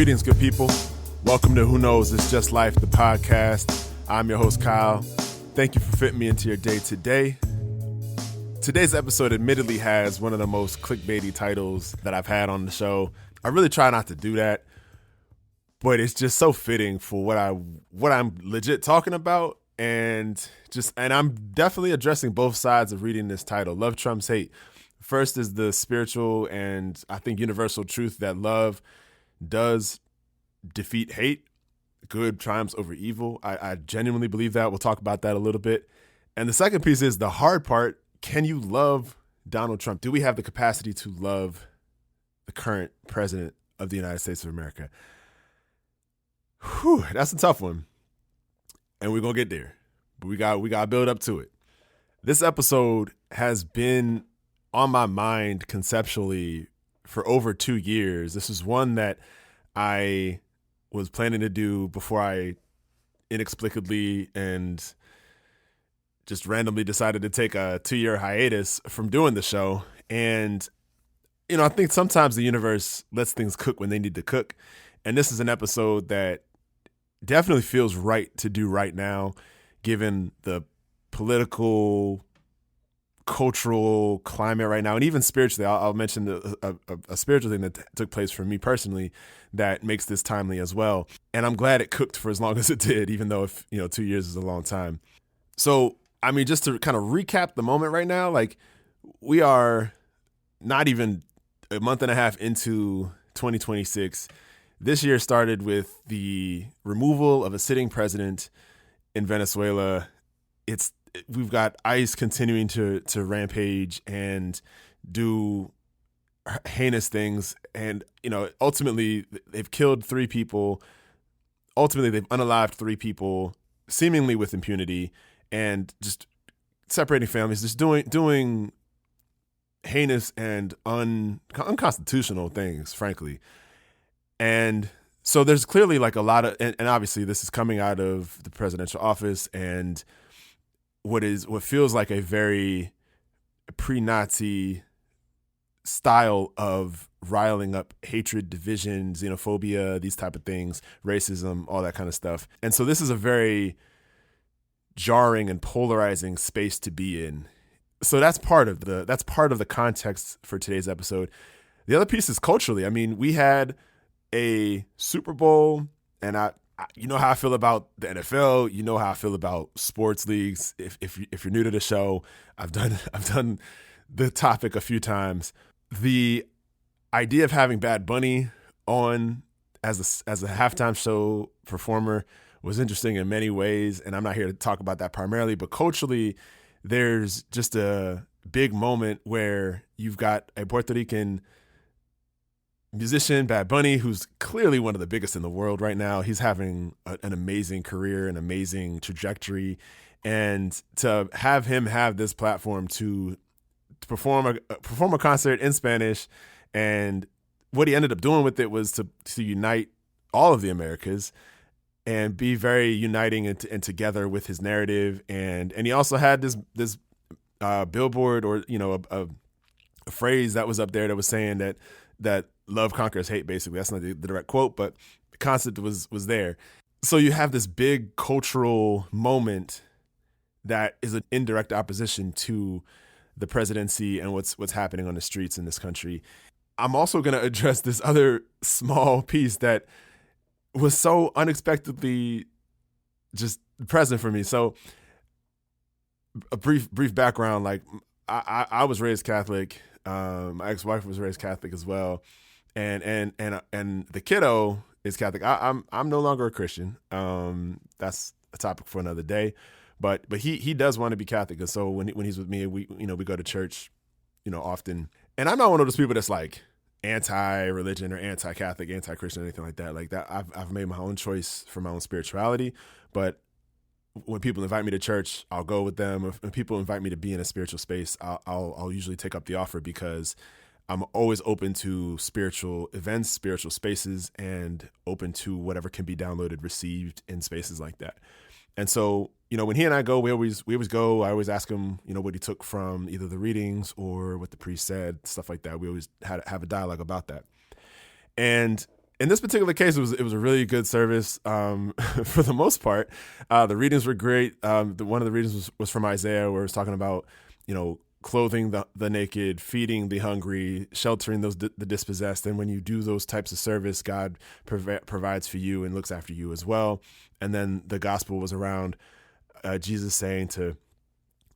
Greetings, good people. Welcome to Who Knows It's Just Life, the podcast. I'm your host, Kyle. Thank you for fitting me into your day today. Today's episode admittedly has one of the most clickbaity titles that I've had on the show. I really try not to do that, but it's just so fitting for what I'm legit talking about, and I'm definitely addressing both sides of reading this title. Love Trumps Hate. First is the spiritual and I think universal truth that love does defeat hate. Good triumphs over evil. I genuinely believe that. We'll talk about that a little bit. And the second piece is the hard part. Can you love Donald Trump? Do we have the capacity to love the current president of the United States of America? Whew, that's a tough one. And we're going to get there. But we got to build up to it. This episode has been on my mind conceptually for over 2 years. This is one that I was planning to do before I inexplicably and just randomly decided to take a 2-year hiatus from doing the show. And, you know, I think sometimes the universe lets things cook when they need to cook. And this is an episode that definitely feels right to do right now, given the political, cultural climate right now, and even spiritually. I'll mention a spiritual thing that took place for me personally that makes this timely as well. And I'm glad it cooked for as long as it did, even though 2 years is a long time. So, I mean, just to kind of recap the moment right now, like we are not even a month and a half into 2026. This year started with the removal of a sitting president in Venezuela. We've got ICE continuing to rampage and do heinous things. And, ultimately they've killed 3 people. Ultimately, they've unalived 3 people, seemingly with impunity, and just separating families, just doing heinous and unconstitutional things, frankly. And so there's clearly like a lot of, and obviously this is coming out of the presidential office and what feels like a very pre-Nazi style of riling up hatred, division, xenophobia, these type of things, racism, all that kind of stuff. And so this is a very jarring and polarizing space to be in. So that's part of the context for today's episode. The other piece is culturally. I mean, we had a Super Bowl, and you know how I feel about the NFL. You know how I feel about sports leagues. If you're new to the show, I've done the topic a few times. The idea of having Bad Bunny on as a halftime show performer was interesting in many ways, and I'm not here to talk about that primarily. But culturally, there's just a big moment where you've got a Puerto Rican musician, Bad Bunny, who's clearly one of the biggest in the world right now. He's having an amazing career, an amazing trajectory. And to have him have this platform to perform a concert in Spanish, and what he ended up doing with it was to unite all of the Americas and be very uniting and together with his narrative. And he also had this billboard, or a phrase that was up there that was saying that love conquers hate, basically. That's not the direct quote, but the concept was there. So you have this big cultural moment that is an indirect opposition to the presidency and what's happening on the streets in this country. I'm also going to address this other small piece that was so unexpectedly just present for me. So a brief background, like I was raised Catholic. My ex-wife was raised Catholic as well. And the kiddo is Catholic. I'm no longer a Christian. That's a topic for another day. But he does want to be Catholic, and so when he's with me, we go to church, often. And I'm not one of those people that's like anti-religion or anti-Catholic, anti-Christian, anything like that. Like that, I've made my own choice for my own spirituality. But when people invite me to church, I'll go with them. If people invite me to be in a spiritual space, I'll usually take up the offer, because I'm always open to spiritual events, spiritual spaces, and open to whatever can be downloaded, received in spaces like that. And so, when he and I go, we always go. I always ask him, what he took from either the readings or what the priest said, stuff like that. We always have a dialogue about that. And in this particular case, it was a really good service for the most part. The readings were great. One of the readings was from Isaiah, where it's talking about, clothing the naked, feeding the hungry, sheltering the dispossessed. And when you do those types of service, God provides for you and looks after you as well. And then the gospel was around Jesus saying to,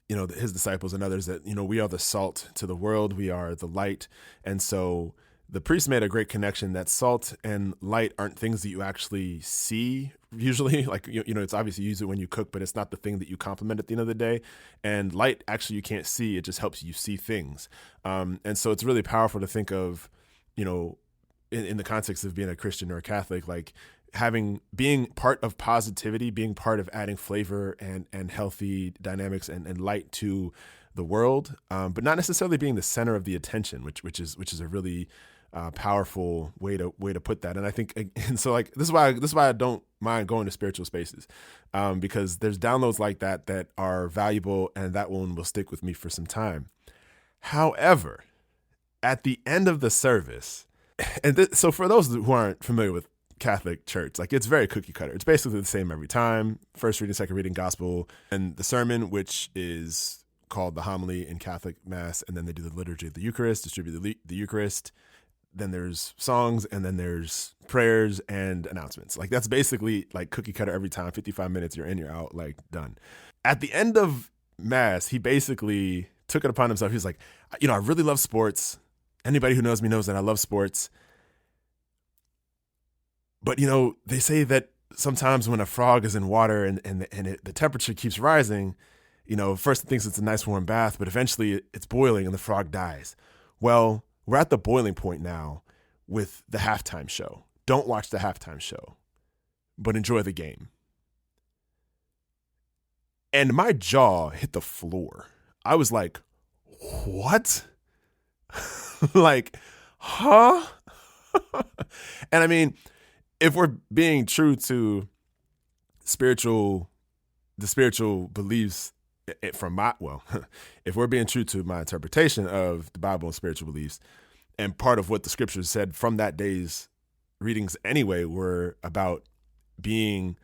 his disciples and others that, we are the salt to the world. We are the light. And so the priest made a great connection that salt and light aren't things that you actually see usually. Like, it's obviously you use it when you cook, but it's not the thing that you complement at the end of the day. And light, actually, you can't see. It just helps you see things. And so it's really powerful to think of, in the context of being a Christian or a Catholic, like being part of positivity, being part of adding flavor and healthy dynamics and light to the world, but not necessarily being the center of the attention, which is a really powerful way to put that. And I think, and so like, this is why I don't mind going to spiritual spaces, because there's downloads like that are valuable, and that one will stick with me for some time. However, at the end of the service, and so for those who aren't familiar with Catholic church, like, it's very cookie cutter. It's basically the same every time. First reading, second reading, gospel, and the sermon, which is called the homily in Catholic Mass, and then they do the liturgy of the Eucharist, distribute the Eucharist. Then there's songs, and then there's prayers and announcements. Like, that's basically like cookie cutter every time. 55 minutes, you're in, you're out, like, done. At the end of Mass, he basically took it upon himself. He's like, I really love sports. Anybody who knows me knows that I love sports. But, they say that sometimes when a frog is in water and the temperature keeps rising, first it thinks it's a nice warm bath, but eventually it's boiling and the frog dies. Well, we're at the boiling point now with the halftime show. Don't watch the halftime show, but enjoy the game. And my jaw hit the floor. I was like, what? Like, huh? And I mean, if we're being true to the spiritual beliefs if we're being true to my interpretation of the Bible and spiritual beliefs, and part of what the scriptures said from that day's readings anyway were about being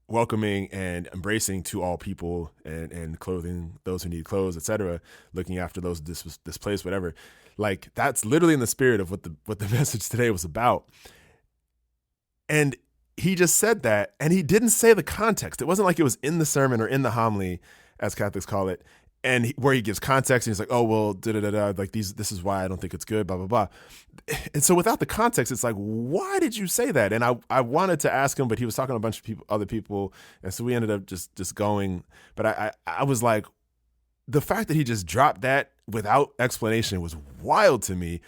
welcoming and embracing to all people, and clothing those who need clothes, etc., looking after those displaced, whatever. Like, that's literally in the spirit of what the message today was about. And he just said that, and he didn't say the context. It wasn't like it was in the sermon or in the homily, as Catholics call it, and where he gives context, and he's like, oh, well, like this is why I don't think it's good, blah, blah, blah. And so without the context, it's like, why did you say that? And I wanted to ask him, but he was talking to a bunch of other people, and so we ended up just going. But I was like, the fact that he just dropped that without explanation was wild to me.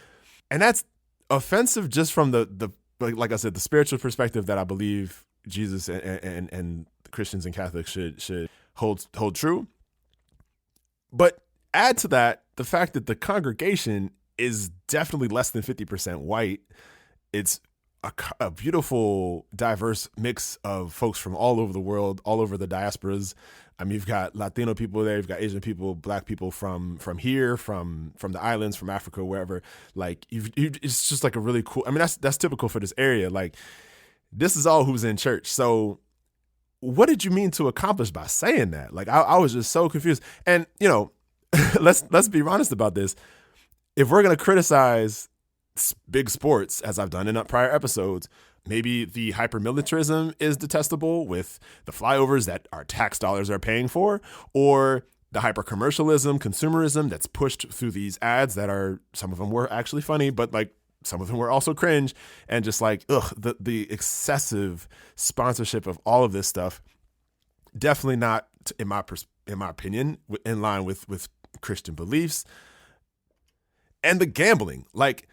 And that's offensive just from the like I said, the spiritual perspective that I believe Jesus and Christians and Catholics should hold true. But add to that the fact that the congregation is definitely less than 50% white. It's a beautiful, diverse mix of folks from all over the world, all over the diasporas. I mean, you've got Latino people there, you've got Asian people, Black people from here, from the islands, from Africa, wherever. Like, it's just like a really cool. I mean, that's typical for this area. Like, this is all who's in church. So, what did you mean to accomplish by saying that? Like, I was just so confused. And let's be honest about this. If we're gonna criticize big sports, as I've done in prior episodes, maybe the hyper-militarism is detestable with the flyovers that our tax dollars are paying for, or the hyper-commercialism, consumerism that's pushed through these ads that are, some of them were actually funny, but like some of them were also cringe, and just like, the excessive sponsorship of all of this stuff, definitely not, in my opinion, in line with Christian beliefs. And the gambling, like,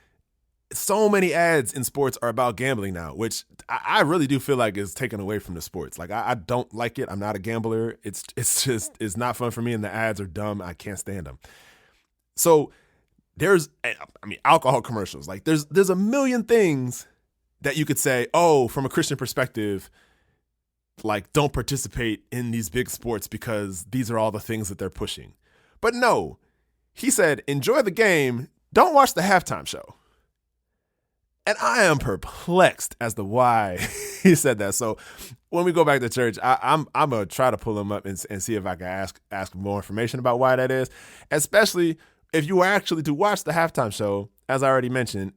so many ads in sports are about gambling now, which I really do feel like is taken away from the sports. Like, I don't like it. I'm not a gambler. It's not fun for me, and the ads are dumb. I can't stand them. So there's, alcohol commercials. Like, there's a million things that you could say, oh, from a Christian perspective, like, don't participate in these big sports because these are all the things that they're pushing. But no, he said, enjoy the game. Don't watch the halftime show. And I am perplexed as to why he said that. So when we go back to church, I'm gonna try to pull him up and see if I can ask more information about why that is. Especially if you were actually to watch the halftime show, as I already mentioned,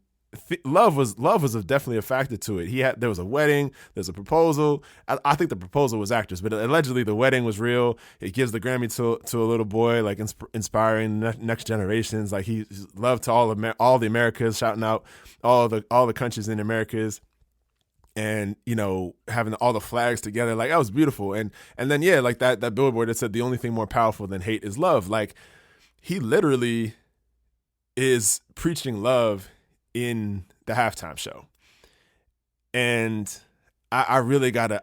love was definitely a factor to it. There was a wedding, there's a proposal. I think the proposal was actors, but allegedly the wedding was real. It gives the Grammy to a little boy, like inspiring next generations. Like he's love to all the Americas, shouting out all the countries in the Americas, and having all the flags together. Like that was beautiful. And then like that billboard that said the only thing more powerful than hate is love. Like he literally is preaching love in the halftime show. And I really gotta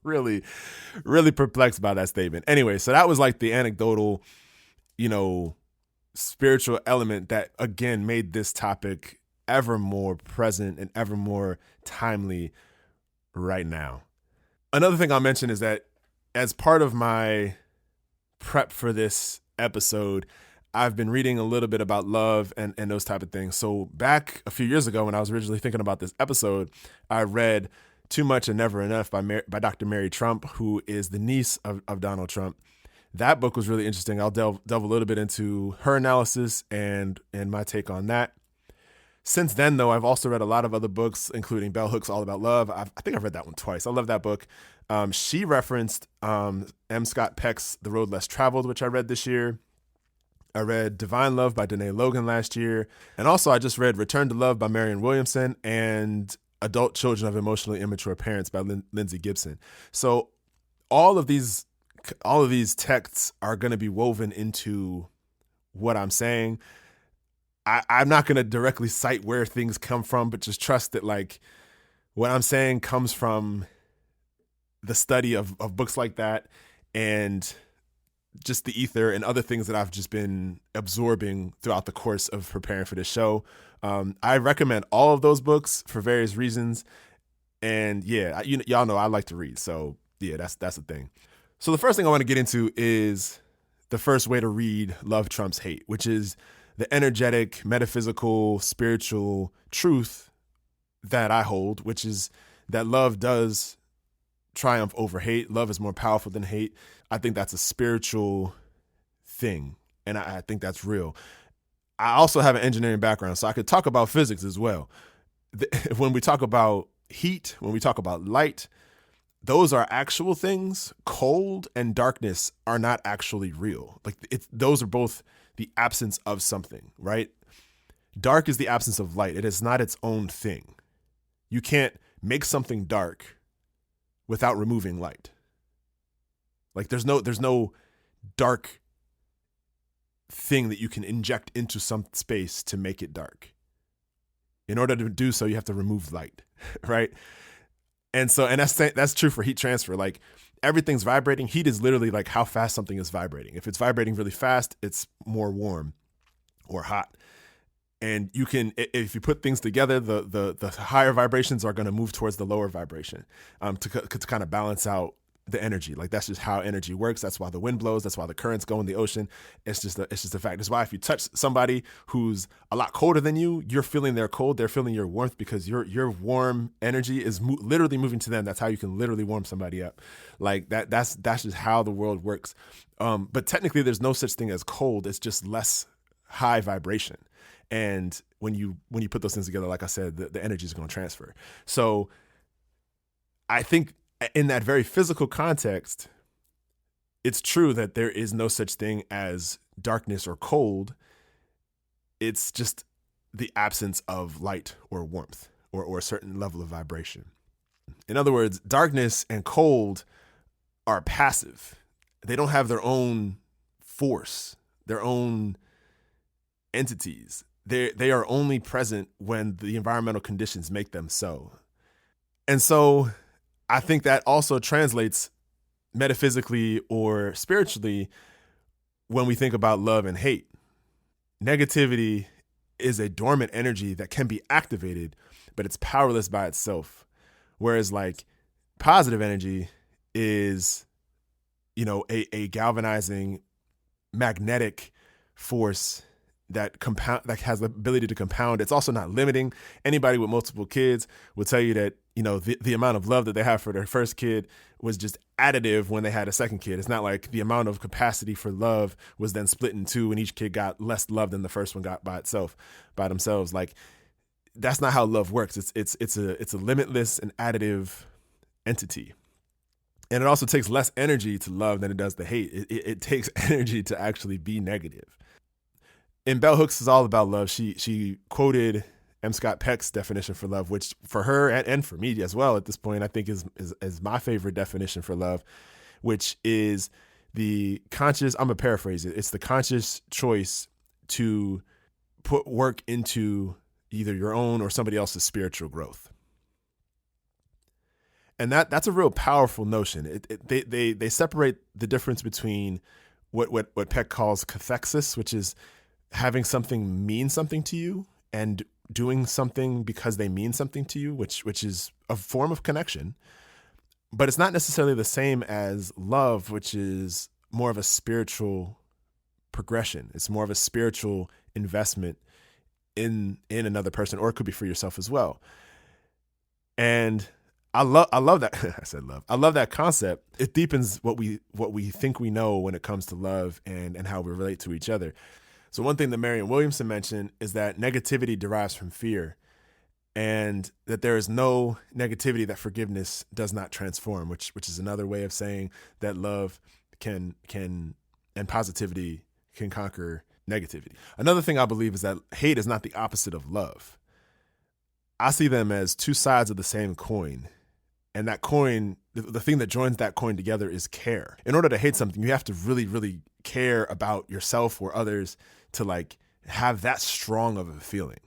really, really perplexed by that statement. Anyway, so that was like the anecdotal, spiritual element that again made this topic ever more present and ever more timely right now. Another thing I'll mention is that as part of my prep for this episode, I've been reading a little bit about love and those type of things. So back a few years ago when I was originally thinking about this episode, I read Too Much and Never Enough by Dr. Mary Trump, who is the niece of Donald Trump. That book was really interesting. I'll delve a little bit into her analysis and my take on that. Since then, though, I've also read a lot of other books, including Bell Hooks All About Love. I think I've read that one twice. I love that book. She referenced M. Scott Peck's The Road Less Traveled, which I read this year. I read Divine Love by Dene Logan last year. And also I just read Return to Love by Marianne Williamson and Adult Children of Emotionally Immature Parents by Lindsay Gibson. So all of these texts are going to be woven into what I'm saying. I'm not going to directly cite where things come from, but just trust that like what I'm saying comes from the study of books like that and just the ether and other things that I've just been absorbing throughout the course of preparing for this show. I recommend all of those books for various reasons. And yeah, y'all know I like to read. So yeah, that's the thing. So the first thing I want to get into is the first way to read Love Trumps Hate, which is the energetic, metaphysical, spiritual truth that I hold, which is that love does triumph over hate. Love is more powerful than hate. I think that's a spiritual thing, and I think that's real. I also have an engineering background, so I could talk about physics as well. When we talk about heat, when we talk about light, those are actual things. Cold and darkness are not actually real. Like those are both the absence of something, right? Dark is the absence of light. It is not its own thing. You can't make something dark without removing light. Like there's no dark thing that you can inject into some space to make it dark. In order to do so, you have to remove light, right? And that's true for heat transfer. Like everything's vibrating. Heat is literally like how fast something is vibrating. If it's vibrating really fast, it's more warm or hot. And you can, if you put things together, the higher vibrations are going to move towards the lower vibration to kind of balance out the energy. Like that's just how energy works. That's why the wind blows. That's why the currents go in the ocean. It's just a fact. That's why if you touch somebody who's a lot colder than you, you're feeling their cold. They're feeling your warmth because your warm energy is literally moving to them. That's how you can literally warm somebody up. Like that's just how the world works. But technically, there's no such thing as cold. It's just less high vibration. And when you put those things together, like I said, the energy is going to transfer. So I think in that very physical context, it's true that there is no such thing as darkness or cold. It's just the absence of light or warmth or a certain level of vibration. In other words, darkness and cold are passive. They don't have their own force, their own entities. They are only present when the environmental conditions make them so. And so I think that also translates metaphysically or spiritually when we think about love and hate. Negativity is a dormant energy that can be activated, but it's powerless by itself. Whereas like positive energy is, a galvanizing magnetic force that has the ability to compound. It's also not limiting. Anybody with multiple kids will tell you that, the amount of love that they have for their first kid was just additive when they had a second kid. It's not like the amount of capacity for love was then split in two and each kid got less love than the first one got by themselves. Like, that's not how love works. It's a limitless and additive entity. And it also takes less energy to love than it does to hate. It takes energy to actually be negative. In Bell Hooks is all about love. She quoted M. Scott Peck's definition for love, which for her and for me as well at this point, I think is my favorite definition for love, which is the conscious, I'm going to paraphrase it, it's the conscious choice to put work into either your own or somebody else's spiritual growth. And that's a real powerful notion. They separate the difference between what Peck calls cathexis, which is having something mean something to you, and doing something because they mean something to you, which is a form of connection. But it's not necessarily the same as love, which is more of a spiritual progression. It's more of a spiritual investment in another person, or it could be for yourself as well. And I love that. I said love. I love that concept. It deepens what we think we know when it comes to love and how we relate to each other. So one thing that Marianne Williamson mentioned is that negativity derives from fear, and that there is no negativity that forgiveness does not transform, which is another way of saying that love can and positivity can conquer negativity. Another thing I believe is that hate is not the opposite of love. I see them as two sides of the same coin. And that coin, the thing that joins that coin together is care. In order to hate something, you have to really, really care about yourself or others to like have that strong of a feeling.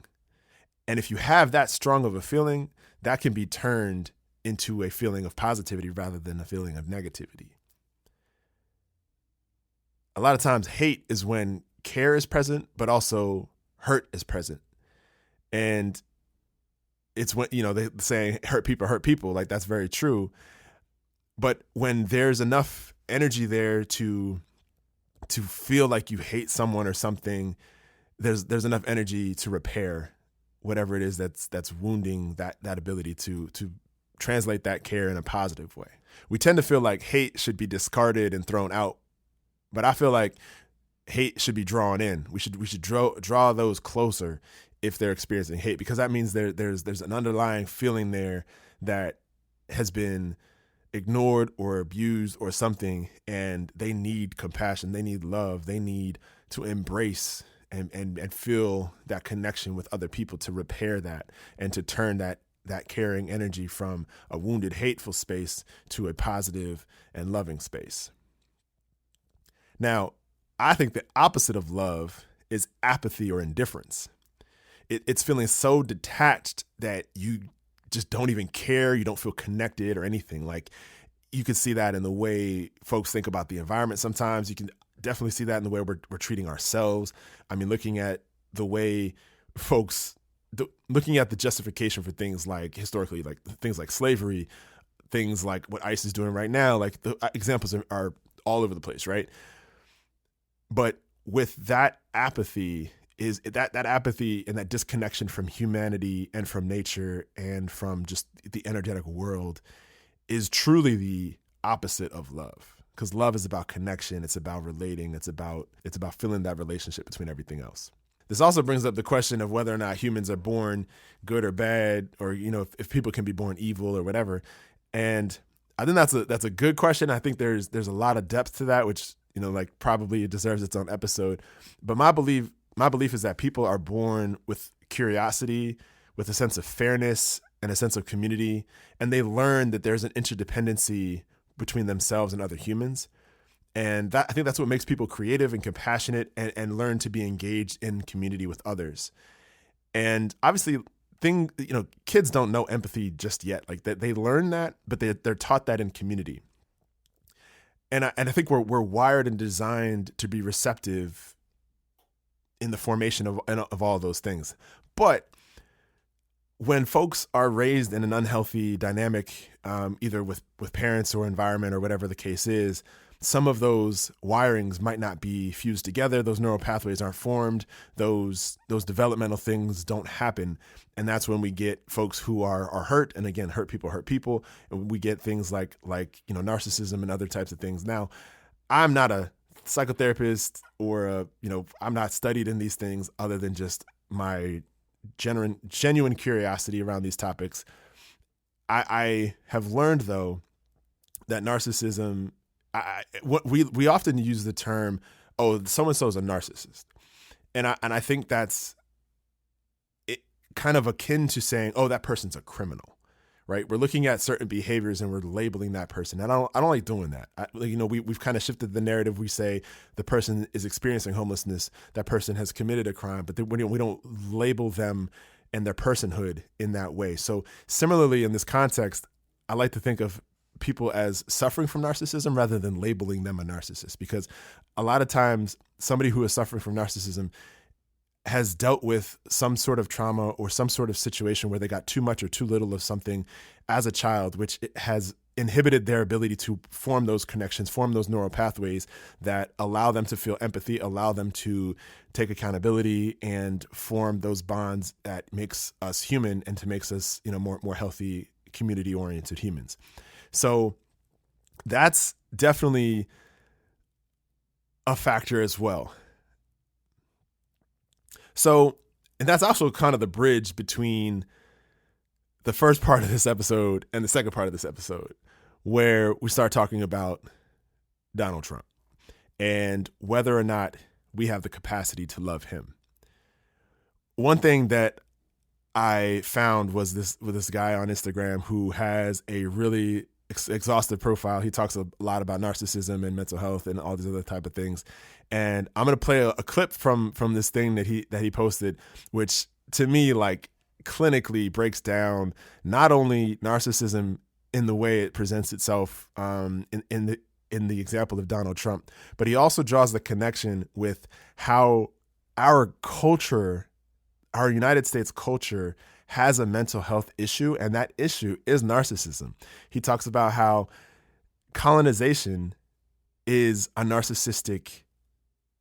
And if you have that strong of a feeling, that can be turned into a feeling of positivity rather than a feeling of negativity. A lot of times hate is when care is present, but also hurt is present. And it's when, they say hurt people, like that's very true. But when there's enough energy there to feel like you hate someone or something, there's enough energy to repair whatever it is that's wounding that ability to translate that care in a positive way. We tend to feel like hate should be discarded and thrown out, but I feel like hate should be drawn in. We should draw those closer if they're experiencing hate, because that means there's an underlying feeling there that has been ignored or abused or something, and they need compassion, they need love, they need to embrace and feel that connection with other people to repair that and to turn that caring energy from a wounded, hateful space to a positive and loving space. Now, I think the opposite of love is apathy or indifference. It's feeling so detached that you just don't even care. You don't feel connected or anything. Like, you can see that in the way folks think about the environment sometimes. You can definitely see that in the way we're treating ourselves. I mean, looking at the way folks, looking at the justification for things like historically, like things like slavery, things like what ICE is doing right now, like the examples are all over the place, right? But with that apathy, is that apathy and that disconnection from humanity and from nature and from just the energetic world is truly the opposite of love. Because love is about connection. It's about relating. It's about feeling that relationship between everything else. This also brings up the question of whether or not humans are born good or bad, or, if people can be born evil or whatever. And I think that's a good question. I think there's a lot of depth to that, which, like probably it deserves its own episode. But my belief is that people are born with curiosity, with a sense of fairness and a sense of community, and they learn that there's an interdependency between themselves and other humans. And I think that's what makes people creative and compassionate and learn to be engaged in community with others. And obviously, kids don't know empathy just yet. Like they learn that, but they're taught that in community. And I think we're wired and designed to be receptive in the formation of all of those things. But when folks are raised in an unhealthy dynamic, either with parents or environment or whatever the case is, some of those wirings might not be fused together. Those neural pathways aren't formed. Those developmental things don't happen. And that's when we get folks who are hurt. And again, hurt people. And we get things like, narcissism and other types of things. Now, I'm not a psychotherapist or, I'm not studied in these things other than just my genuine curiosity around these topics. I have learned, though, that narcissism, we often use the term, oh, so-and-so is a narcissist. And I think that's kind of akin to saying, oh, that person's a criminal, right? We're looking at certain behaviors and we're labeling that person. And I don't like doing that. We've kind of shifted the narrative. We say the person is experiencing homelessness, that person has committed a crime, but we don't label them and their personhood in that way. So similarly, in this context, I like to think of people as suffering from narcissism rather than labeling them a narcissist, because a lot of times somebody who is suffering from narcissism has dealt with some sort of trauma or some sort of situation where they got too much or too little of something as a child, which has inhibited their ability to form those connections, form those neural pathways that allow them to feel empathy, allow them to take accountability and form those bonds that makes us human and to makes us, more healthy, community-oriented humans. So that's definitely a factor as well. So, and that's also kind of the bridge between the first part of this episode and the second part of this episode, where we start talking about Donald Trump and whether or not we have the capacity to love him. One thing that I found was this guy on Instagram who has a really exhaustive profile. He talks a lot about narcissism and mental health and all these other type of things. And I'm going to play a clip from this thing that he posted, which to me, like, clinically breaks down not only narcissism in the way it presents itself in the example of Donald Trump, but he also draws the connection with how our culture, our United States culture, has a mental health issue, and that issue is narcissism. He talks about how colonization is a narcissistic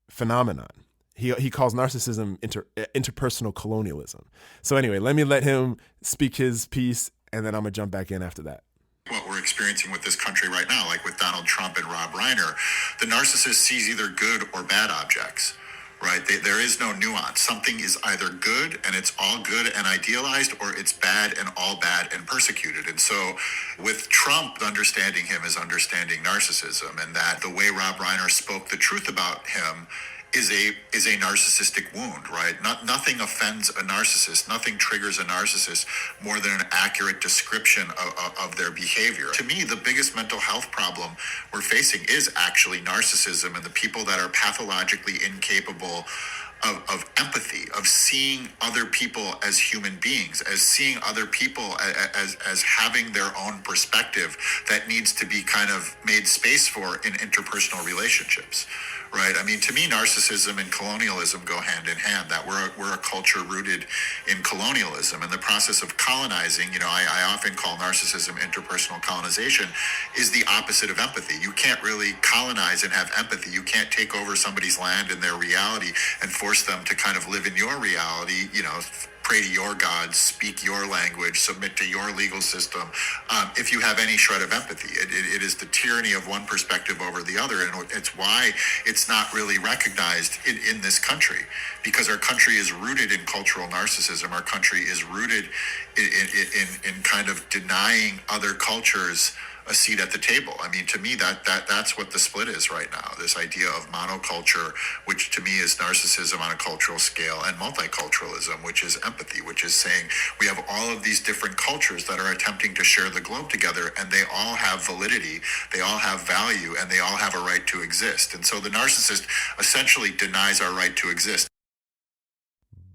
phenomenon. He calls narcissism interpersonal colonialism. So anyway, let me let him speak his piece, and then I'm going to jump back in after that. What we're experiencing with this country right now, like with Donald Trump and Rob Reiner, the narcissist sees either good or bad objects. Right? There is no nuance. Something is either good and it's all good and idealized, or it's bad and all bad and persecuted. And so with Trump, understanding him is understanding narcissism, and that the way Rob Reiner spoke the truth about him is a narcissistic wound, right? Nothing offends a narcissist. Nothing triggers a narcissist more than an accurate description of their behavior. To me, the biggest mental health problem we're facing is actually narcissism, and the people that are pathologically incapable of empathy, of seeing other people as human beings, as seeing other people as having their own perspective that needs to be kind of made space for in interpersonal relationships. Right. I mean, to me, narcissism and colonialism go hand in hand. That we're a culture rooted in colonialism, and the process of colonizing. I often call narcissism interpersonal colonization is the opposite of empathy. You can't really colonize and have empathy. You can't take over somebody's land and their reality and force them to kind of live in your reality. Pray to your gods, speak your language, submit to your legal system. If you have any shred of empathy, it is the tyranny of one perspective over the other. And it's why it's not really recognized in this country, because our country is rooted in cultural narcissism. Our country is rooted in kind of denying other cultures a seat at the table. I mean, to me, that's what the split is right now. This idea of monoculture, which to me is narcissism on a cultural scale, and multiculturalism, which is empathy, which is saying we have all of these different cultures that are attempting to share the globe together, and they all have validity, they all have value, and they all have a right to exist. And so the narcissist essentially denies our right to exist.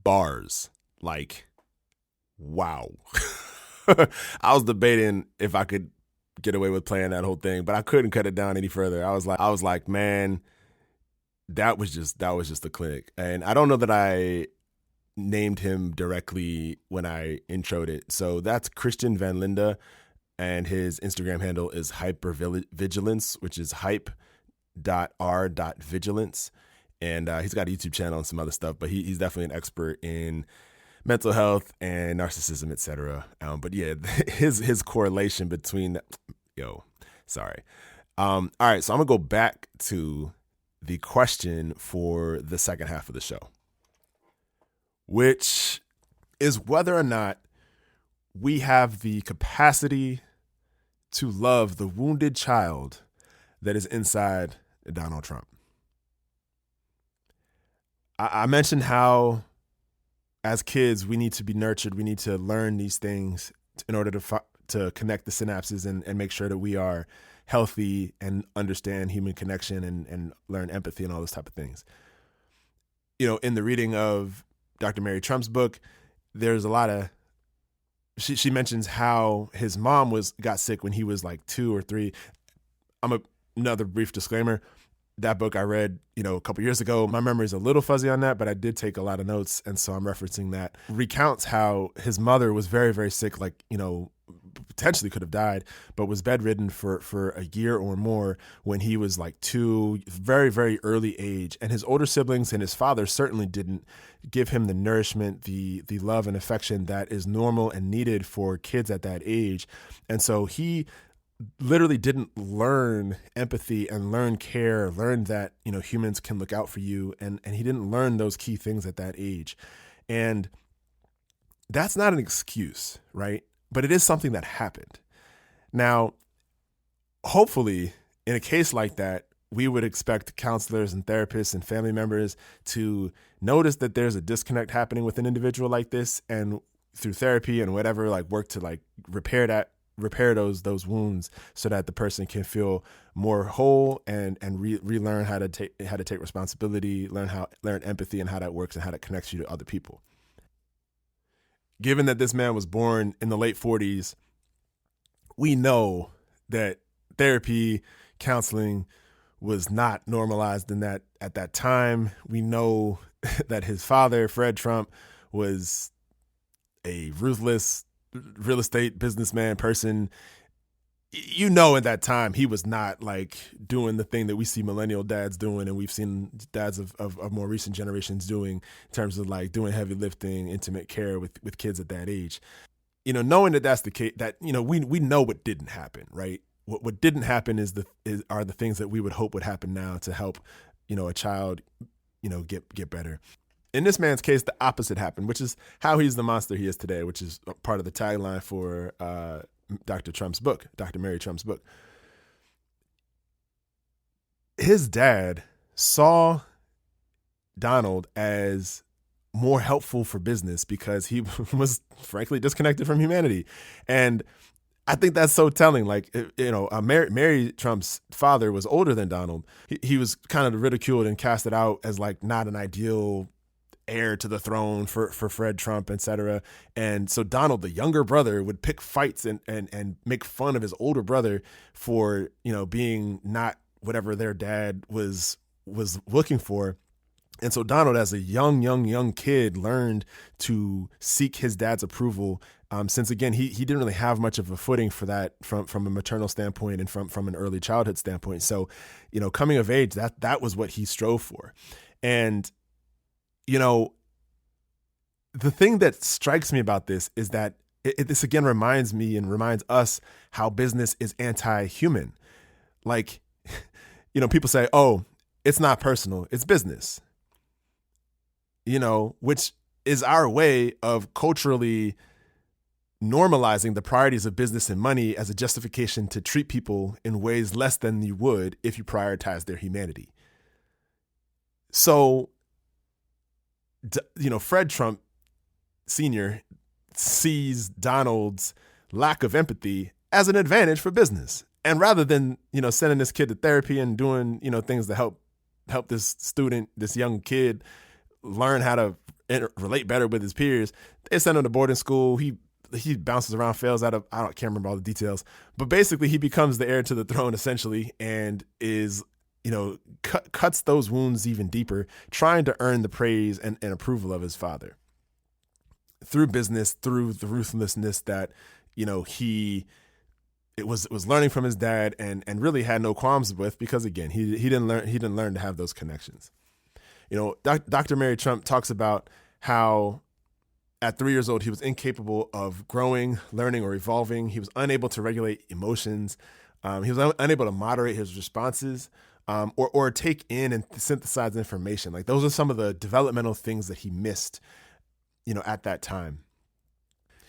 Bars. Like, wow. I was debating if I could get away with playing that whole thing, but I couldn't cut it down any further. I was like, man, that was just the clinic. And I don't know that I named him directly when I introed it. So that's Christian Van Linde, and his Instagram handle is Hype.r.vigilance, which is hype.r.vigilance. And he's got a YouTube channel and some other stuff, but he's definitely an expert in mental health and narcissism, etc. But yeah, his correlation between all right, so I'm gonna go back to the question for the second half of the show, which is whether or not we have the capacity to love the wounded child that is inside Donald Trump. I mentioned how as kids, we need to be nurtured. We need to learn these things in order to connect the synapses and make sure that we are healthy and understand human connection and learn empathy and all those type of things. In the reading of Dr. Mary Trump's book, there's a lot of, she mentions how his mom got sick when he was like 2 or 3. Another brief disclaimer. That book I read, a couple years ago. My memory is a little fuzzy on that, but I did take a lot of notes. And so I'm referencing that. Recounts how his mother was very, very sick, like, potentially could have died, but was bedridden for a year or more when he was like 2, very, very early age. And his older siblings and his father certainly didn't give him the nourishment, the love and affection that is normal and needed for kids at that age. And so he literally didn't learn empathy and learn care, learn that, humans can look out for you. And he didn't learn those key things at that age. And that's not an excuse, right? But it is something that happened. Now, hopefully, in a case like that, we would expect counselors and therapists and family members to notice that there's a disconnect happening with an individual like this, and through therapy and whatever, work to repair those wounds so that the person can feel more whole and relearn how to take responsibility, learn empathy and how that works and how that connects you to other people. Given that this man was born in the late 40s, we know that therapy, counseling was not normalized at that time. We know that his father, Fred Trump, was a ruthless real estate businessman person. At that time, he was not doing the thing that we see millennial dads doing, and we've seen dads of more recent generations doing in terms of doing heavy lifting, intimate care with kids at that age. Knowing that that's the case, that, we know what didn't happen, right? What didn't happen are the things that we would hope would happen now to help, a child, get better. In this man's case, the opposite happened, which is how he's the monster he is today, which is part of the tagline for Dr. Mary Trump's book. His dad saw Donald as more helpful for business because he was frankly disconnected from humanity. And I think that's so telling. Mary Trump's father was older than Donald. He was kind of ridiculed and casted out as not an ideal heir to the throne for Fred Trump, et cetera. And so Donald, the younger brother, would pick fights and make fun of his older brother for, being not whatever their dad was looking for. And so Donald, as a young kid, learned to seek his dad's approval. Since again, he didn't really have much of a footing for that from a maternal standpoint and from an early childhood standpoint. So, coming of age, that was what he strove for. And the thing that strikes me about this is that this again reminds me and reminds us how business is anti-human. People say, oh, it's not personal, it's business. Which is our way of culturally normalizing the priorities of business and money as a justification to treat people in ways less than you would if you prioritize their humanity. So, Fred Trump Sr. sees Donald's lack of empathy as an advantage for business. And rather than, sending this kid to therapy and doing, things to help this young kid learn how to relate better with his peers, they send him to boarding school. He bounces around, fails out of, can't remember all the details, but basically he becomes the heir to the throne essentially, and is, cuts those wounds even deeper, trying to earn the praise and approval of his father. through business, through the ruthlessness that, he it was learning from his dad and really had no qualms with, because again, he didn't learn to have those connections. Dr. Mary Trump talks about how at 3 years old, he was incapable of growing, learning, or evolving. He was unable to regulate emotions. He was unable to moderate his responses, or take in and synthesize information. Like, those are some of the developmental things that he missed, at that time.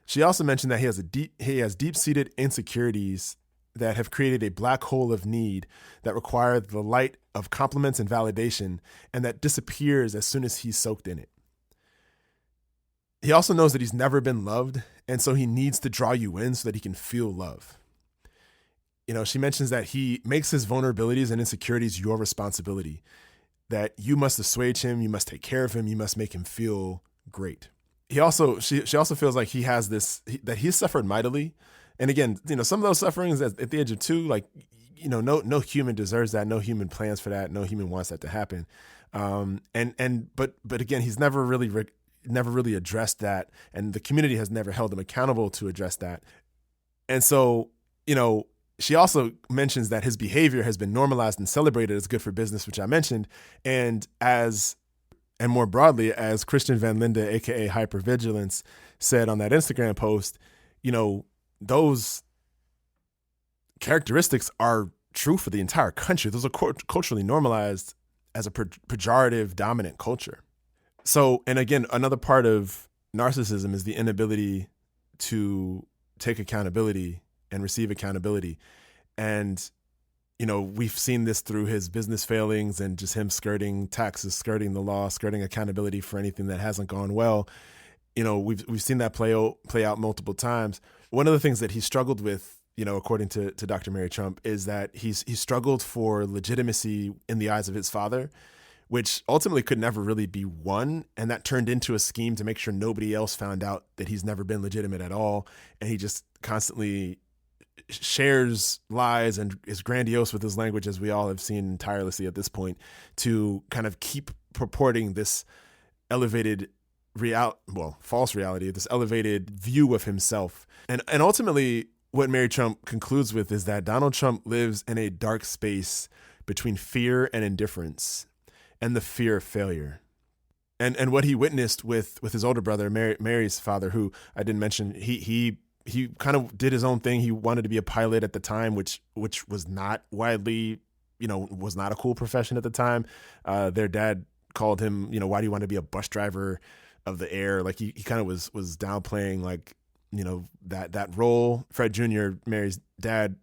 She also mentioned that he has deep-seated insecurities that have created a black hole of need that require the light of compliments and validation, and that disappears as soon as he's soaked in it. He also knows that he's never been loved, and so he needs to draw you in so that he can feel love. She mentions that he makes his vulnerabilities and insecurities your responsibility, that you must assuage him, you must take care of him, you must make him feel great. She also feels like he has that he's suffered mightily. And again, some of those sufferings at the age of 2, like, no human deserves that. No human plans for that. No human wants that to happen. But again, he's never really addressed that. And the community has never held him accountable to address that. And so, she also mentions that his behavior has been normalized and celebrated as good for business, which I mentioned. And more broadly, as Christian Van Linde, aka Hype.r.vigilance, said on that Instagram post, those characteristics are true for the entire country. Those are culturally normalized as a pejorative dominant culture. So, and again, another part of narcissism is the inability to take accountability and receive accountability. And we've seen this through his business failings and just him skirting taxes, skirting the law, skirting accountability for anything that hasn't gone well. We've seen that play out multiple times. One of the things that he struggled with, according to Dr. Mary Trump, is that he struggled for legitimacy in the eyes of his father, which ultimately could never really be won. And that turned into a scheme to make sure nobody else found out that he's never been legitimate at all. And he just constantly shares lies and is grandiose with his language, as we all have seen tirelessly at this point, to kind of keep purporting this elevated false reality, this elevated view of himself. And ultimately, what Mary Trump concludes with is that Donald Trump lives in a dark space between fear and indifference and the fear of failure. And what he witnessed with his older brother, Mary's father, who I didn't mention, he kind of did his own thing. He wanted to be a pilot at the time, which was not widely, was not a cool profession at the time. Their dad called him, why do you want to be a bus driver of the air? Like, he kind of was downplaying, like, that role. Fred Jr., Mary's dad,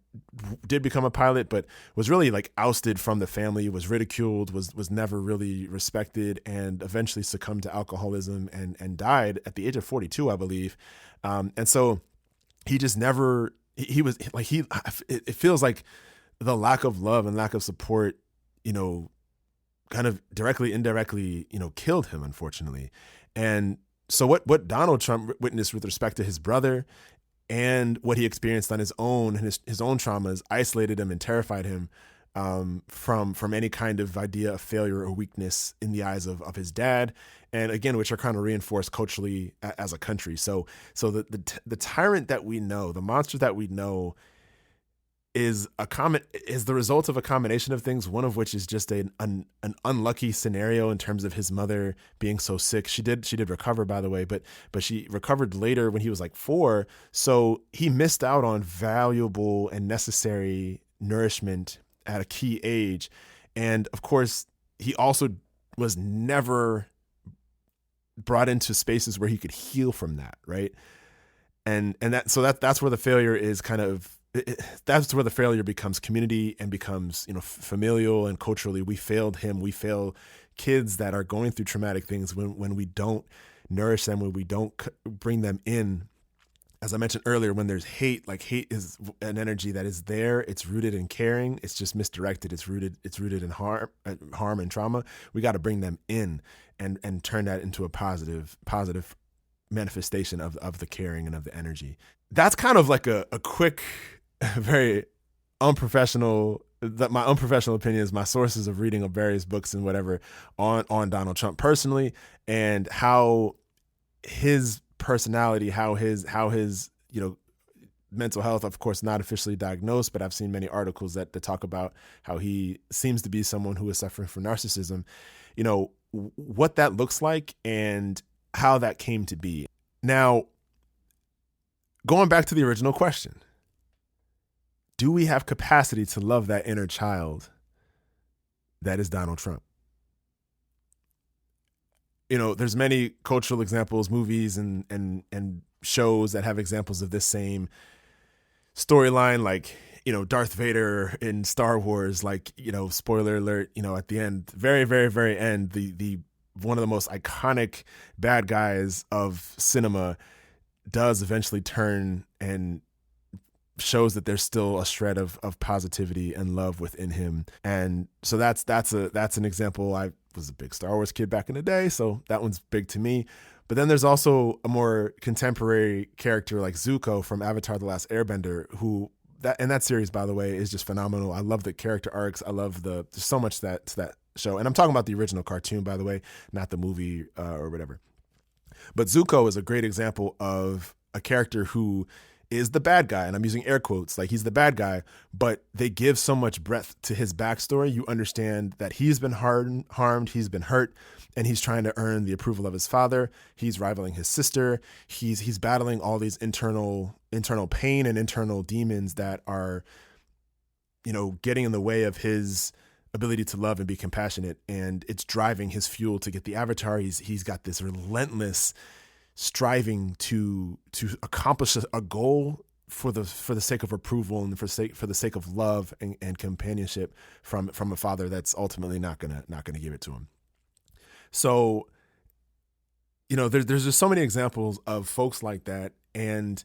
did become a pilot, but was really like ousted from the family, was ridiculed, was never really respected, and eventually succumbed to alcoholism and died at the age of 42, I believe. And so he just never, he was like, it feels like the lack of love and lack of support, kind of directly, indirectly, killed him, unfortunately. And so what Donald Trump witnessed with respect to his brother and what he experienced on his own, and his own traumas, isolated him and terrified him from any kind of idea of failure or weakness in the eyes of his dad, and again, which are kind of reinforced culturally as a country. So the tyrant that we know, the monster that we know, is the result of a combination of things. One of which is just an unlucky scenario in terms of his mother being so sick. She did recover, by the way, but she recovered later when he was like 4. So he missed out on valuable and necessary nourishment at a key age. And of course, he also was never brought into spaces where he could heal from that, right? And that's where the failure is kind of, that's where the failure becomes community and becomes, familial and culturally. We failed him. We fail kids that are going through traumatic things when we don't nourish them, when we don't bring them in. As I mentioned earlier, when there's hate, like, hate is an energy that is there. It's rooted in caring. It's just misdirected. It's rooted in harm and trauma. We got to bring them in and turn that into a positive manifestation of the caring and of the energy. That's kind of like a quick, very unprofessional, my unprofessional opinion is my sources of reading of various books and whatever on Donald Trump personally, and how his personality, how his mental health, of course, not officially diagnosed, but I've seen many articles that talk about how he seems to be someone who is suffering from narcissism, what that looks like and how that came to be. Now, going back to the original question, do we have capacity to love that inner child that is Donald Trump? There's many cultural examples, movies and shows that have examples of this same storyline, like, Darth Vader in Star Wars, like, spoiler alert, at the end, very, very, very end, the one of the most iconic bad guys of cinema does eventually turn and shows that there's still a shred of positivity and love within him. And so that's an example. I was a big Star Wars kid back in the day, so that one's big to me. But then there's also a more contemporary character like Zuko from Avatar: The Last Airbender, who that series, by the way, is just phenomenal. I love the character arcs. I love there's so much to that show. And I'm talking about the original cartoon, by the way, not the movie or whatever. But Zuko is a great example of a character who is the bad guy, and I'm using air quotes, like he's the bad guy, but they give so much breadth to his backstory. You understand that he's been harmed, he's been hurt, and he's trying to earn the approval of his father. He's rivaling his sister. He's battling all these internal pain and internal demons that are, getting in the way of his ability to love and be compassionate, and it's driving his fuel to get the avatar. He's got this relentless striving to accomplish a goal for the sake of approval and for the sake of love and companionship from a father that's ultimately not gonna give it to him. So, there's just so many examples of folks like that, and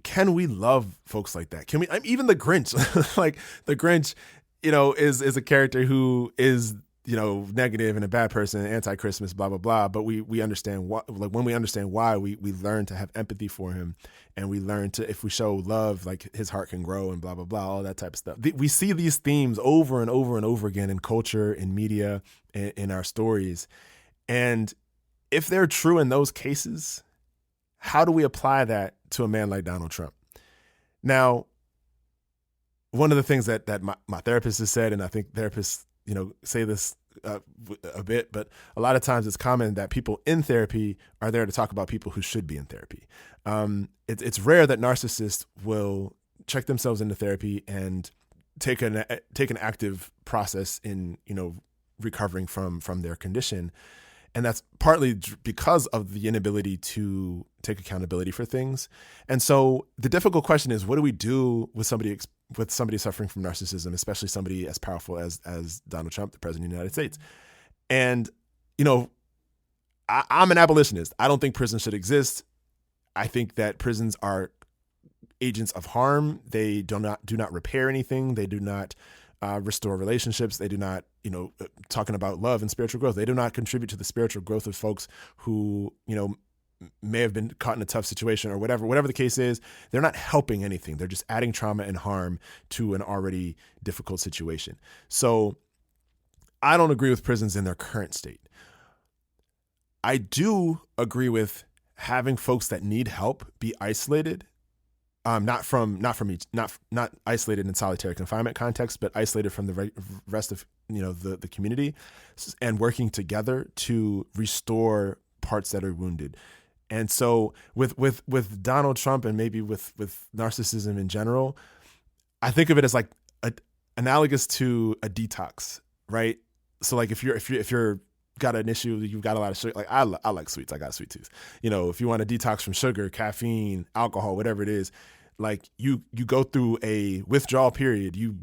can we love folks like that? Can we? Even the Grinch, like the Grinch, is a character who is negative and a bad person, anti-Christmas, blah, blah, blah. But we understand why, like when we understand why, we learn to have empathy for him, and we learn to, if we show love, like his heart can grow and blah, blah, blah, all that type of stuff. We see these themes over and over and over again in culture, in media, in our stories. And if they're true in those cases, how do we apply that to a man like Donald Trump? Now, one of the things that my therapist has said, and I think therapists say this a bit, but a lot of times it's common that people in therapy are there to talk about people who should be in therapy. It's rare that narcissists will check themselves into therapy and take an active process in recovering from their condition, and that's partly because of the inability to take accountability for things. And so the difficult question is, what do we do with somebody suffering from narcissism, especially somebody as powerful as Donald Trump, the president of the United States? And, I'm an abolitionist. I don't think prisons should exist. I think that prisons are agents of harm. They do not repair anything. They do not restore relationships. They do not, talking about love and spiritual growth, they do not contribute to the spiritual growth of folks who, may have been caught in a tough situation or whatever the case is. They're not helping anything. They're just adding trauma and harm to an already difficult situation. So I don't agree with prisons in their current state. I do agree with having folks that need help be isolated, not isolated in solitary confinement context, but isolated from the rest of the community, and working together to restore parts that are wounded. And so with Donald Trump, and maybe with narcissism in general, I think of it as like analogous to a detox, right? So like if you're got an issue, you've got a lot of sugar. Like I like sweets. I got a sweet tooth. If you want to detox from sugar, caffeine, alcohol, whatever it is, like you go through a withdrawal period. You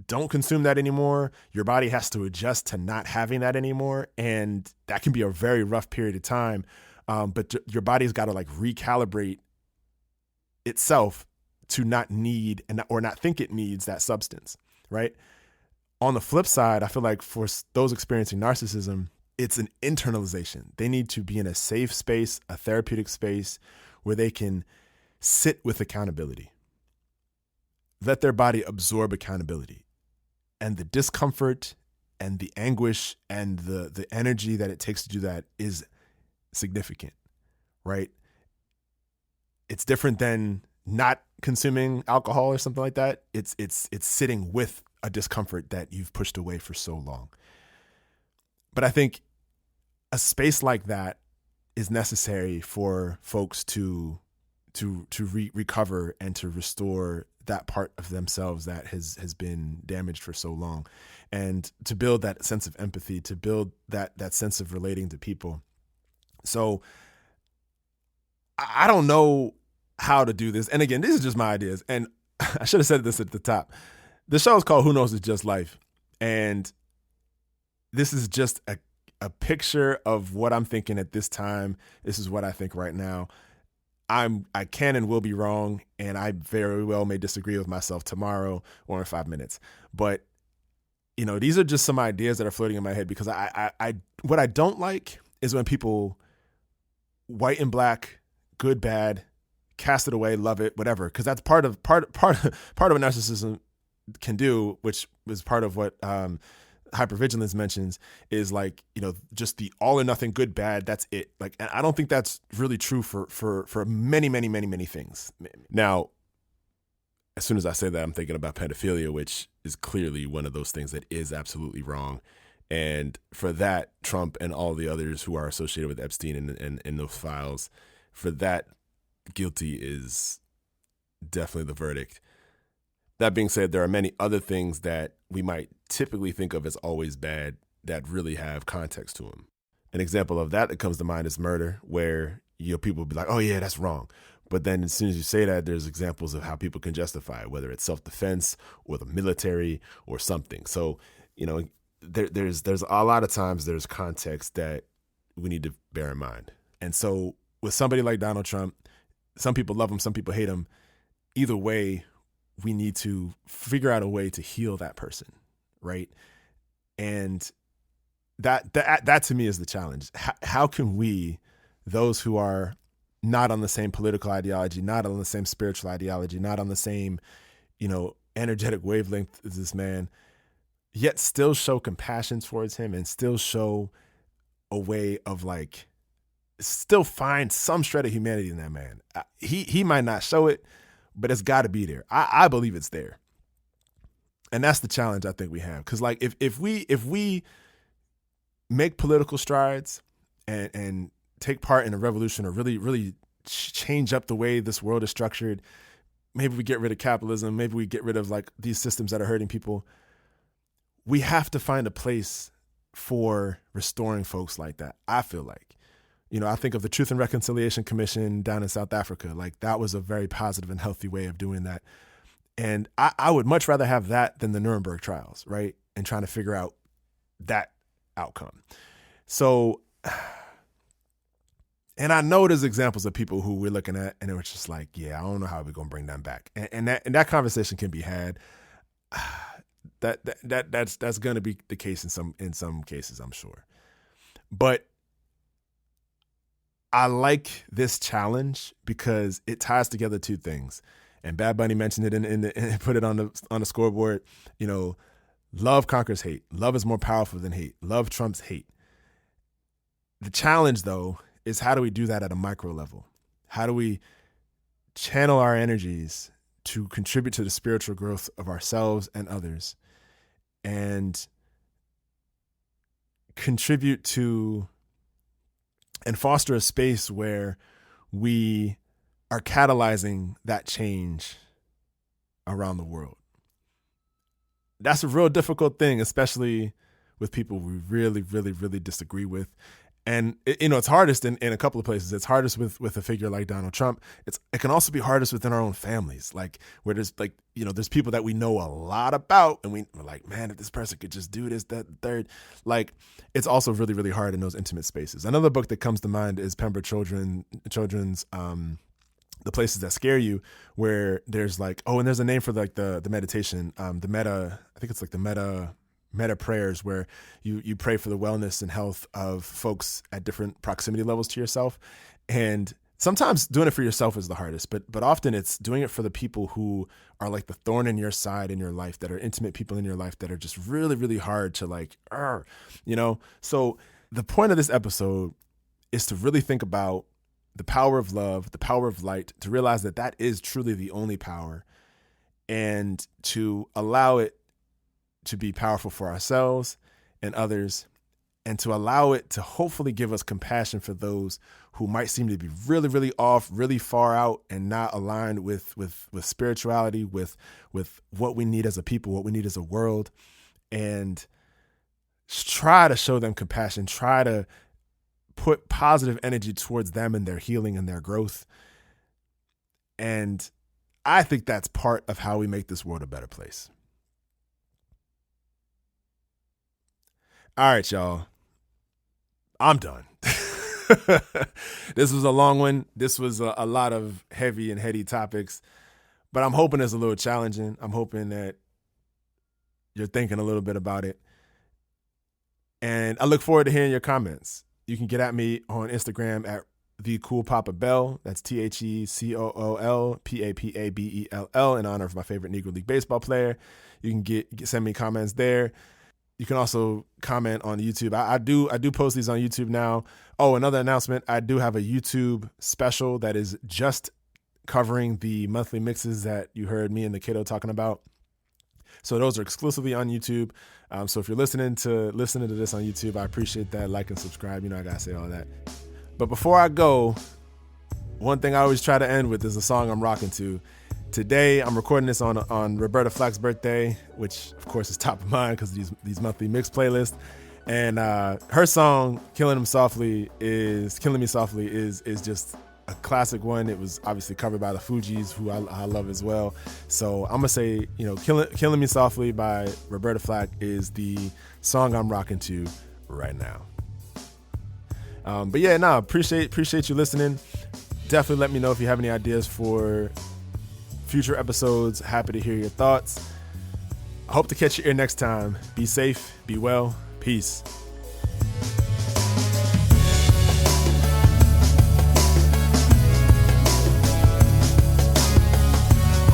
don't consume that anymore. Your body has to adjust to not having that anymore, and that can be a very rough period of time. But your body's got to like recalibrate itself to not need or not think it needs that substance, right? On the flip side, I feel like for those experiencing narcissism, it's an internalization. They need to be in a safe space, a therapeutic space where they can sit with accountability. Let their body absorb accountability, and the discomfort and the anguish and the energy that it takes to do that is significant, right? it's different than not consuming alcohol or something like that. It's sitting with a discomfort that you've pushed away for so long. But I think a space like that is necessary for folks to recover and to restore that part of themselves that has been damaged for so long, and to build that sense of empathy, to build that sense of relating to people. So I don't know how to do this. And again, these are just my ideas. And I should have said this at the top. The show is called Who Knows It's Just Life. And this is just a picture of what I'm thinking at this time. This is what I think right now. I can and will be wrong, and I very well may disagree with myself tomorrow or in 5 minutes. But, you know, these are just some ideas that are floating in my head, because I what I don't like is when people, white and black, good, bad, cast it away, love it, whatever, because that's part of what narcissism can do, which was part of what Hyper.vigilance mentions, is like, you know, just the all or nothing, good, bad, that's it. Like, and I don't think that's really true for many, many, many, many things. Now, as soon as I say that, I'm thinking about pedophilia, which is clearly one of those things that is absolutely wrong. And for that, Trump and all the others who are associated with Epstein and those files, for that, guilty is definitely the verdict. That being said, there are many other things that we might typically think of as always bad that really have context to them. An example of that comes to mind is murder, where, you know, people will be like, oh yeah, that's wrong. But then as soon as you say that, there's examples of how people can justify it, whether it's self-defense or the military or something. So, you know, there's a lot of times there's context that we need to bear in mind. And so with somebody like Donald Trump, some people love him, some people hate him. Either way, we need to figure out a way to heal that person, right? And that to me is the challenge. How can we, those who are not on the same political ideology, not on the same spiritual ideology, not on the same, you know, energetic wavelength as this man, yet still show compassion towards him and still show a way of, like, still find some shred of humanity in that man. He might not show it, but it's got to be there. I believe it's there. And that's the challenge I think we have. Because, like, if we make political strides and take part in a revolution, or really, really change up the way this world is structured, maybe we get rid of capitalism, maybe we get rid of, like, these systems that are hurting people, we have to find a place for restoring folks like that, I feel like. You know, I think of the Truth and Reconciliation Commission down in South Africa. Like, that was a very positive and healthy way of doing that. And I would much rather have that than the Nuremberg trials, right? And trying to figure out that outcome. So, and I know there's examples of people who we're looking at and it was just like, yeah, I don't know how we're going to bring them back. And that conversation can be had. That's going to be the case in some cases, I'm sure. But I like this challenge because it ties together two things. And Bad Bunny mentioned it and put it on the scoreboard. You know, love conquers hate. Love is more powerful than hate. Love trumps hate. The challenge, though, is how do we do that at a micro level? How do we channel our energies to contribute to the spiritual growth of ourselves and others, and contribute to and foster a space where we are catalyzing that change around the world? That's a real difficult thing, especially with people we really, really, really disagree with. And it's hardest in a couple of places. It's hardest with a figure like Donald Trump. It can also be hardest within our own families, like where there's, like, you know, there's people that we know a lot about, and we're like, man, if this person could just do this, that, third. Like, it's also really, really hard in those intimate spaces. Another book that comes to mind is Pember Children's The Places That Scare You, where there's like, and there's a name for, like, the meditation, I think it's like the meta prayers, where you pray for the wellness and health of folks at different proximity levels to yourself. And sometimes doing it for yourself is the hardest, but often it's doing it for the people who are like the thorn in your side in your life, that are intimate people in your life that are just really, really hard to, like, you know? So the point of this episode is to really think about the power of love, the power of light, to realize that that is truly the only power, and to allow it to be powerful for ourselves and others, and to allow it to hopefully give us compassion for those who might seem to be really, really off, really far out, and not aligned with spirituality, with what we need as a people, what we need as a world, and try to show them compassion, try to put positive energy towards them and their healing and their growth. And I think that's part of how we make this world a better place. All right, y'all. I'm done. This was a long one. This was a lot of heavy and heady topics, but I'm hoping it's a little challenging. I'm hoping that you're thinking a little bit about it. And I look forward to hearing your comments. You can get at me on Instagram at @TheCoolPapaBell. That's TheCoolPapaBell, in honor of my favorite Negro League baseball player. You can send me comments there. You can also comment on YouTube. I do post these on YouTube now. Oh, another announcement. I do have a YouTube special that is just covering the monthly mixes that you heard me and the kiddo talking about. So those are exclusively on YouTube. So if you're listening to this on YouTube, I appreciate that. Like and subscribe. You know, I got to say all that. But before I go, one thing I always try to end with is a song I'm rocking to. Today, I'm recording this on Roberta Flack's birthday, which of course is top of mind because of these monthly mix playlists. And her song "Killing Me Softly" is just a classic one. It was obviously covered by the Fugees, who I love as well. So I'm gonna say, "Killing Me Softly" by Roberta Flack is the song I'm rocking to right now. But yeah, appreciate you listening. Definitely let me know if you have any ideas for future episodes. Happy to hear your thoughts. I hope to catch you here next time. Be safe, be well, peace.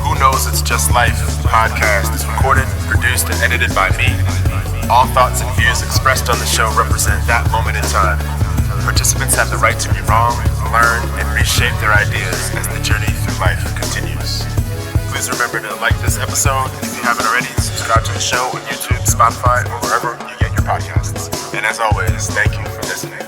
Who Knows It's Just Life podcast is recorded, produced, and edited by me. All thoughts and views expressed on the show represent that moment in time. Participants have the right to be wrong, learn, and reshape their ideas as the journey through life continues. Please remember to like this episode, and if you haven't already, subscribe to the show on YouTube, Spotify, or wherever you get your podcasts. And as always, thank you for listening.